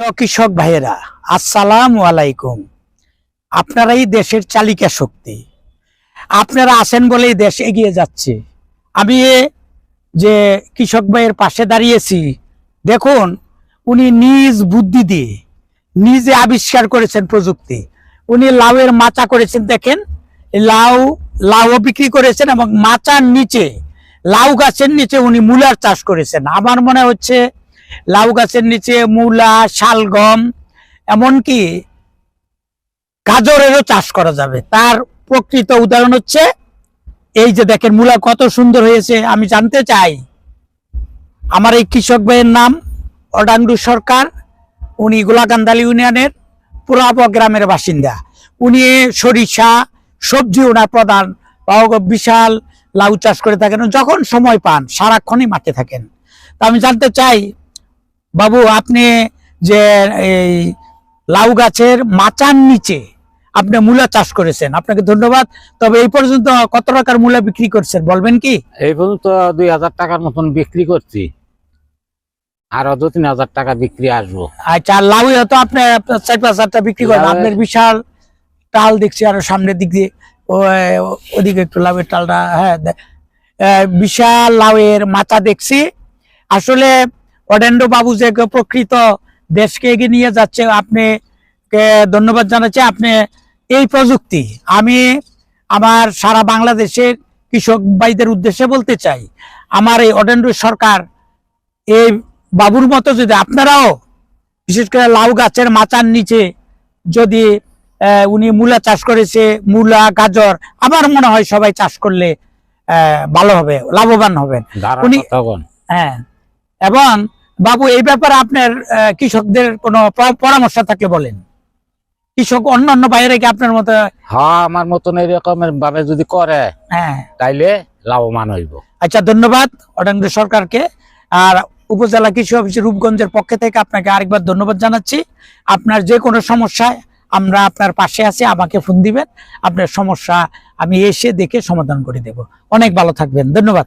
কৃষক ভাইয়েরা, আসসালামু আলাইকুম। আপনারাই দেশের চালিকা শক্তি। আপনারা আছেন বলেই দেশ এগিয়ে যাচ্ছে। আমি যে কৃষক ভাইয়ের পাশে দাঁড়িয়েছি, দেখুন উনি নিজ বুদ্ধি দিয়ে নিজে আবিষ্কার করেছেন প্রযুক্তি। উনি লাউয়ের মাচা করেছেন, দেখেন লাউ বিক্রি করেছেন এবং মাচার নিচে লাউ গাছের নিচে উনি মূলার চাষ করেছেন। আমার মনে হচ্ছে লাউ গাছের নিচে মূলা, শালগম, এমনকি গাজরেরও চাষ করা যাবে। তার প্রকৃত উদাহরণ হচ্ছে এই যে দেখেন মূলা কত সুন্দর হয়েছে। আমি জানতে চাই, আমার এই কৃষক ভাইয়ের নাম অডাংডু সরকার। উনি গোলাকান্দালি ইউনিয়নের পুরাব গ্রামের বাসিন্দা। উনি সরিষা সবজি ওনার প্রধান, বিশাল লাউ চাষ করে থাকেন। যখন সময় পান সারাক্ষণই মাঠে থাকেন। তা আমি জানতে চাই, বাবু আপনি যে এই লাউ গাছের মাচার নিচে আপনি মূলা চাষ করেছেন, আপনাকে ধন্যবাদ। তবে এই পর্যন্ত কত টাকার মূলা বিক্রি করছেন বলবেন কি? এই পর্যন্ত 2000 টাকার মতন বিক্রি করছি, আরো 2-3 হাজার টাকা বিক্রি আসবো। আচ্ছা, লাউ তো আপনি 4-5 হাজার বিক্রি করেন। আপনার বিশাল টাল দেখছি আরো সামনের দিক দিয়ে, ওদিকে একটু লাউয়ের টালটা, হ্যাঁ বিশাল লাউয়ের মাথা দেখছি। আসলে অডেন্ডো বাবু যে প্রকৃত দেশকে এগিয়ে নিয়ে যাচ্ছে, আপনি ধন্যবাদ জানাচ্ছি। আপনি এই প্রযুক্তি আমি আমার সারা বাংলাদেশের কৃষক ভাইদের উদ্দেশ্যে বলতে চাই, আমার এই অডেন্ডো সরকার এই বাবুর মতো যদি আপনারাও বিশেষ করে লাউ গাছের মাচার নিচে যদি উনি মূলা চাষ করেছে, মূলা, গাজর, আমার মনে হয় সবাই চাষ করলে ভালো হবে, লাভবান হবেন উনি। হ্যাঁ, এবং বাবু এই ব্যাপারে আপনার কৃষকদের কোনো পরামর্শ থাকলে বলেন। কৃষক অন্যান্য বাইরে কি আপনার মতো? হ্যাঁ, আমার মতন এরকমের ভাবে যদি করে, হ্যাঁ, তাইলে লাভবান হইব। আচ্ছা, ধন্যবাদ অডাংডু সরকারকে। আর উপজেলা কৃষি অফিস রূপগঞ্জের পক্ষ থেকে আপনাকে আরেকবার ধন্যবাদ জানাচ্ছি। আপনার যে কোনো সমস্যায় আমরা আপনার পাশে আছি, আমাকে ফোন দিবেন। আপনার সমস্যা আমি এসে দেখে সমাধান করে দেব। অনেক ভালো থাকবেন, ধন্যবাদ।